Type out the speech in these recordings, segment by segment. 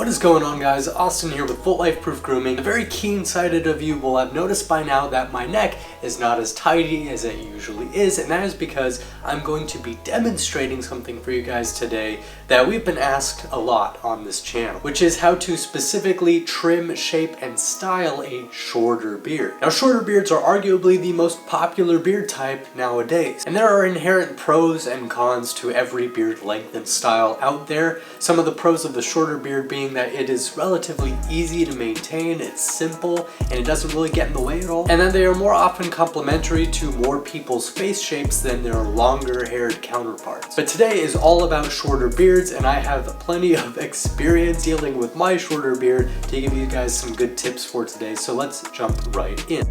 What is going on, guys? Austin here with Full Life Proof Grooming. The very keen-sighted of you will have noticed by now that my neck is not as tidy as it usually is, and that is because I'm going to be demonstrating something for you guys today that we've been asked a lot on this channel, which is how to specifically trim, shape, and style a shorter beard. Now, shorter beards are arguably the most popular beard type nowadays, and there are inherent pros and cons to every beard length and style out there. Some of the pros of the shorter beard being that it is relatively easy to maintain, it's simple, and it doesn't really get in the way at all. And then they are more often complementary to more people's face shapes than their longer haired counterparts. But today is all about shorter beards, and I have plenty of experience dealing with my shorter beard to give you guys some good tips for today. So let's jump right in.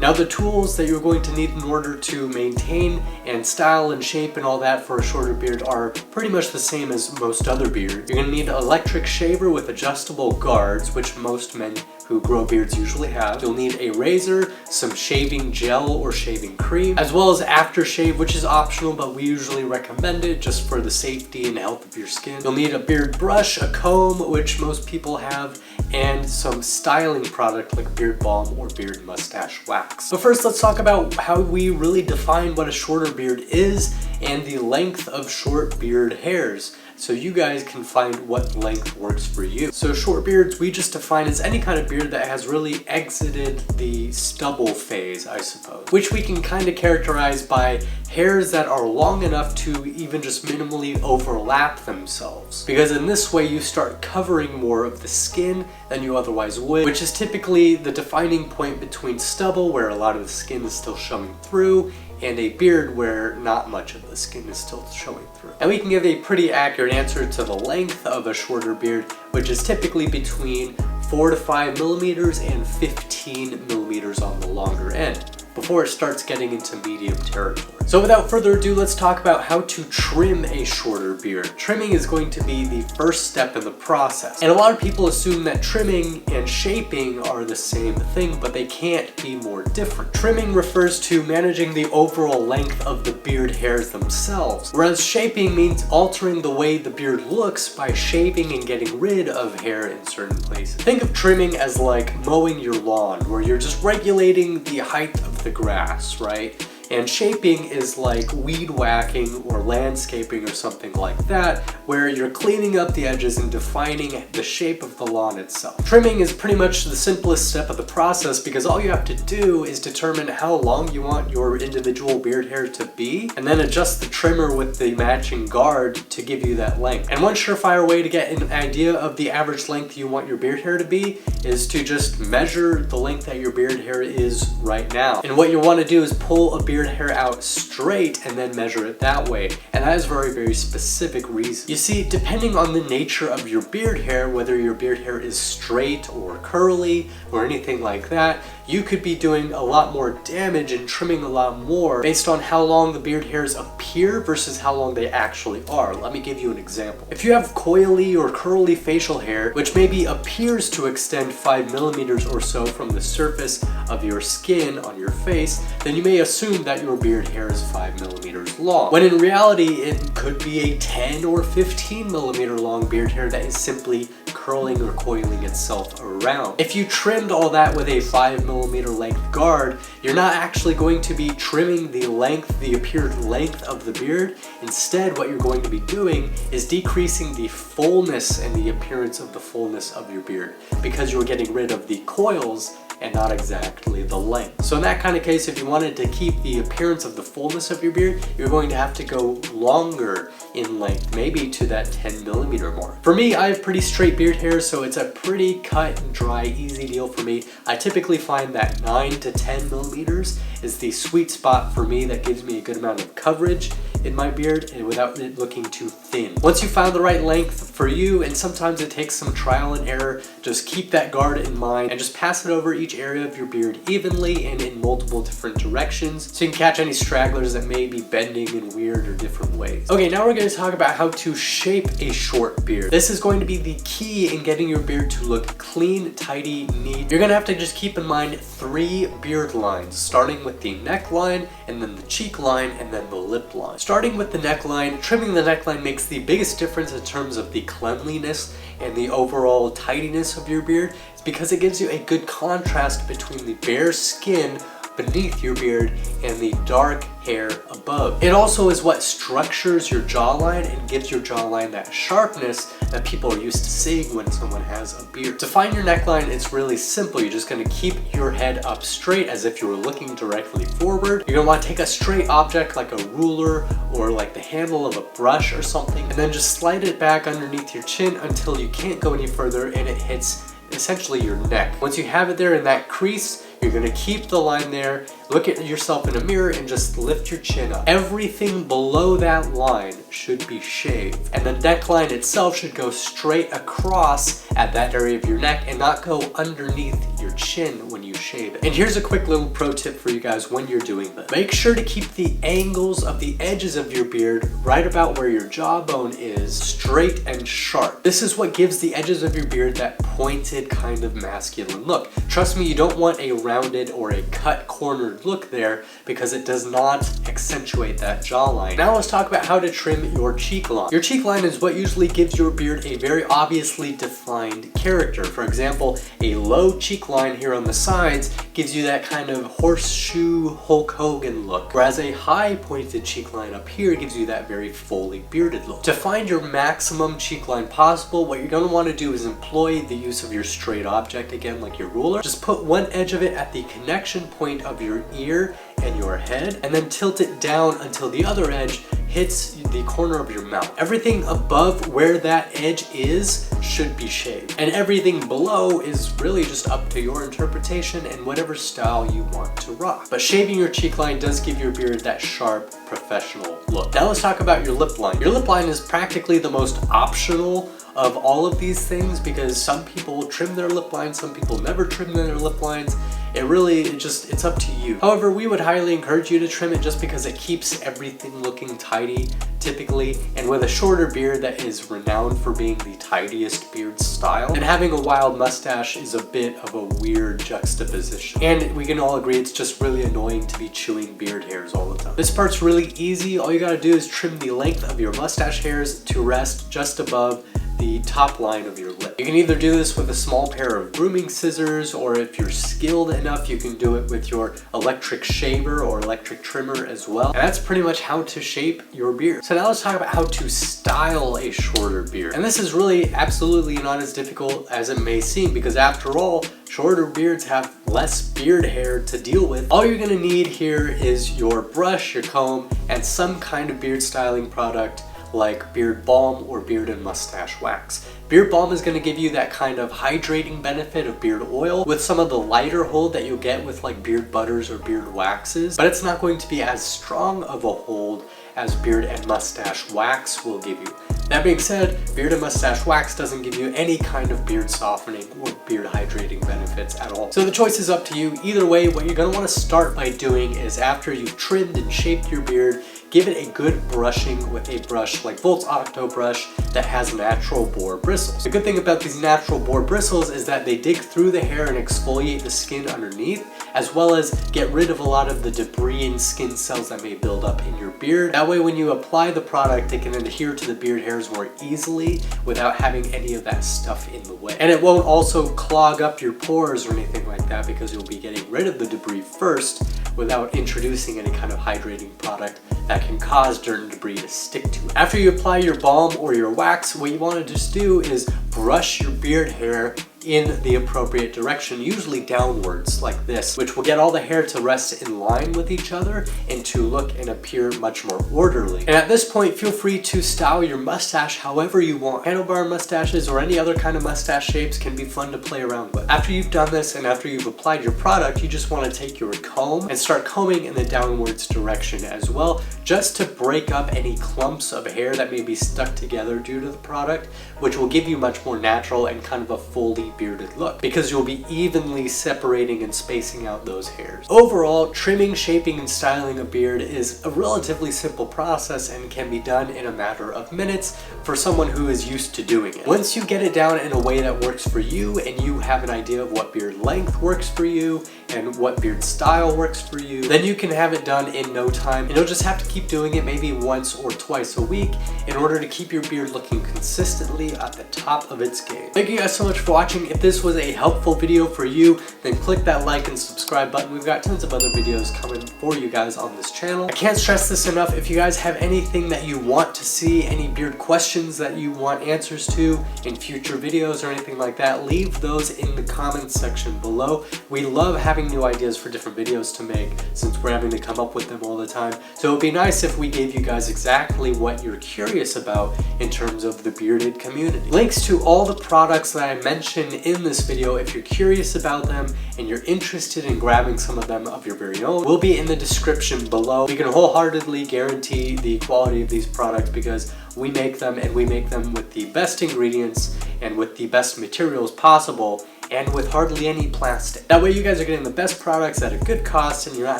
Now, the tools that you're going to need in order to maintain and style and shape and all that for a shorter beard are pretty much the same as most other beards. You're going to need an electric shaver with adjustable guards, which most men who grow beards usually have. You'll need a razor, some shaving gel or shaving cream, as well as aftershave, which is optional, but we usually recommend it just for the safety and health of your skin. You'll need a beard brush, a comb, which most people have, and some styling product like beard balm or beard mustache wax. But first, let's talk about how we really define what a shorter beard is and the length of short beard hairs, so you guys can find what length works for you. So short beards we just define as any kind of beard that has really exited the stubble phase, I suppose, which we can kind of characterize by hairs that are long enough to even just minimally overlap themselves, because in this way you start covering more of the skin than you otherwise would, which is typically the defining point between stubble, where a lot of the skin is still showing through, and a beard where not much of the skin is still showing through. And we can give a pretty accurate answer to the length of a shorter beard, which is typically between 4 to 5 millimeters and 15 millimeters on the longer end, before it starts getting into medium territory. So without further ado, let's talk about how to trim a shorter beard. Trimming is going to be the first step in the process. And a lot of people assume that trimming and shaping are the same thing, but they can't be more different. Trimming refers to managing the overall length of the beard hairs themselves, whereas shaping means altering the way the beard looks by shaving and getting rid of hair in certain places. Think of trimming as like mowing your lawn, where you're just regulating the height of the grass, right? And shaping is like weed whacking or landscaping or something like that, where you're cleaning up the edges and defining the shape of the lawn itself. Trimming is pretty much the simplest step of the process, because all you have to do is determine how long you want your individual beard hair to be, and then adjust the trimmer with the matching guard to give you that length. And one surefire way to get an idea of the average length you want your beard hair to be is to just measure the length that your beard hair is right now. And what you want to do is pull a beard hair out straight and then measure it that way, and that is very, very specific reason. You see, depending on the nature of your beard hair, whether your beard hair is straight or curly or anything like that, you could be doing a lot more damage and trimming a lot more based on how long the beard hairs appear versus how long they actually are. Let me give you an example. If you have coily or curly facial hair, which maybe appears to extend 5 millimeters or so from the surface of your skin on your face, then you may assume that your beard hair is 5 millimeters long, when in reality it could be a 10 or 15 millimeter long beard hair that is simply curling or coiling itself around. If you trimmed all that with a 5 millimeter length guard, you're not actually going to be trimming the length, the appeared length of the beard. Instead, what you're going to be doing is decreasing the fullness and the appearance of the fullness of your beard, because you're getting rid of the coils and not exactly the length. So in that kind of case, if you wanted to keep the appearance of the fullness of your beard, you're going to have to go longer in length, maybe to that 10 millimeter mark. For me, I have pretty straight beard hair, so it's a pretty cut and dry, easy deal for me. I typically find that 9 to 10 millimeters is the sweet spot for me that gives me a good amount of coverage in my beard and without it looking too thin. Once you found the right length for you, and sometimes it takes some trial and error, just keep that guard in mind and just pass it over each area of your beard evenly and in multiple different directions so you can catch any stragglers that may be bending in weird or different ways. Okay, now we're going to talk about how to shape a short beard. This is going to be the key in getting your beard to look clean, tidy, neat. You're going to have to just keep in mind 3 beard lines, starting with the neckline, and then the cheek line, and then the lip line. Starting with the neckline, trimming the neckline makes the biggest difference in terms of the cleanliness and the overall tidiness of your beard. It's because it gives you a good contrast between the bare skin beneath your beard and the dark hair above. It also is what structures your jawline and gives your jawline that sharpness that people are used to seeing when someone has a beard. To find your neckline, it's really simple. You're just going to keep your head up straight as if you were looking directly forward. You're going to want to take a straight object like a ruler or like the handle of a brush or something, and then just slide it back underneath your chin until you can't go any further and it hits essentially your neck. Once you have it there in that crease, you're going to keep the line there, look at yourself in a mirror, and just lift your chin up. Everything below that line should be shaved, and the neckline itself should go straight across at that area of your neck and not go underneath your chin when you shave it. And here's a quick little pro tip for you guys when you're doing this. Make sure to keep the angles of the edges of your beard right about where your jawbone is straight and sharp. This is what gives the edges of your beard that pointed kind of masculine look. Trust me, you don't want a rounded or a cut cornered look there because it does not accentuate that jawline. Now let's talk about how to trim your cheek line. Your cheek line is what usually gives your beard a very obviously defined character. For example, a low cheek line here on the sides gives you that kind of horseshoe Hulk Hogan look, whereas a high pointed cheek line up here gives you that very fully bearded look. To find your maximum cheek line possible, what you're going to want to do is employ the use of your straight object again, like your ruler. Just put one edge of it at the connection point of your ear and your head, and then tilt it down until the other edge hits the corner of your mouth. Everything above where that edge is should be shaved, and everything below is really just up to your interpretation and whatever style you want to rock. But shaving your cheek line does give your beard that sharp, professional look. Now let's talk about your lip line. Your lip line is practically the most optional of all of these things because some people trim their lip lines, some people never trim their lip lines. It's up to you. However, we would highly encourage you to trim it just because it keeps everything looking tidy typically, and with a shorter beard that is renowned for being the tidiest beard style, and having a wild mustache is a bit of a weird juxtaposition. And we can all agree it's just really annoying to be chewing beard hairs all the time. This part's really easy. All you gotta do is trim the length of your mustache hairs to rest just above the top line of your lip. You can either do this with a small pair of grooming scissors, or if you're skilled enough, you can do it with your electric shaver or electric trimmer as well. And that's pretty much how to shape your beard. So now let's talk about how to style a shorter beard. And this is really absolutely not as difficult as it may seem, because after all, shorter beards have less beard hair to deal with. All you're gonna need here is your brush, your comb, and some kind of beard styling product like beard balm or beard and mustache wax. Beard balm is going to give you that kind of hydrating benefit of beard oil with some of the lighter hold that you'll get with like beard butters or beard waxes, but it's not going to be as strong of a hold as beard and mustache wax will give you. That being said, beard and mustache wax doesn't give you any kind of beard softening or beard hydrating benefits at all. So the choice is up to you. Either way, what you're going to want to start by doing is, after you've trimmed and shaped your beard, give it a good brushing with a brush like Volt's Octo brush that has natural boar bristles. The good thing about these natural boar bristles is that they dig through the hair and exfoliate the skin underneath, as well as get rid of a lot of the debris and skin cells that may build up in your beard. That way when you apply the product, it can adhere to the beard hairs more easily without having any of that stuff in the way. And it won't also clog up your pores or anything like that, because you'll be getting rid of the debris first without introducing any kind of hydrating product that can cause dirt and debris to stick to it. After you apply your balm or your wax, what you want to just do is brush your beard hair in the appropriate direction, usually downwards like this, which will get all the hair to rest in line with each other and to look and appear much more orderly. And at this point, feel free to style your mustache however you want. Handlebar mustaches or any other kind of mustache shapes can be fun to play around with. After you've done this and after you've applied your product, you just want to take your comb and start combing in the downwards direction as well, just to break up any clumps of hair that may be stuck together due to the product, which will give you much more natural and kind of a fully bearded look because you'll be evenly separating and spacing out those hairs. Overall, trimming, shaping, and styling a beard is a relatively simple process and can be done in a matter of minutes for someone who is used to doing it. Once you get it down in a way that works for you and you have an idea of what beard length works for you and what beard style works for you, then you can have it done in no time, and you'll just have to keep doing it maybe once or twice a week in order to keep your beard looking consistently at the top of its game. Thank you guys so much for watching. If this was a helpful video for you, then click that like and subscribe button. We've got tons of other videos coming for you guys on this channel. I can't stress this enough. If you guys have anything that you want to see, any beard questions that you want answers to in future videos or anything like that, leave those in the comments section below. We love having new ideas for different videos to make since we're having to come up with them all the time. So it would be nice if we gave you guys exactly what you're curious about in terms of the bearded community. Links to all the products that I mentioned in this video, if you're curious about them and you're interested in grabbing some of them of your very own, will be in the description below. We can wholeheartedly guarantee the quality of these products because we make them, and we make them with the best ingredients and with the best materials possible, and with hardly any plastic. That way you guys are getting the best products at a good cost and you're not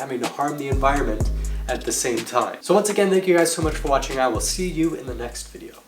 having to harm the environment at the same time. So once again, thank you guys so much for watching. I will see you in the next video.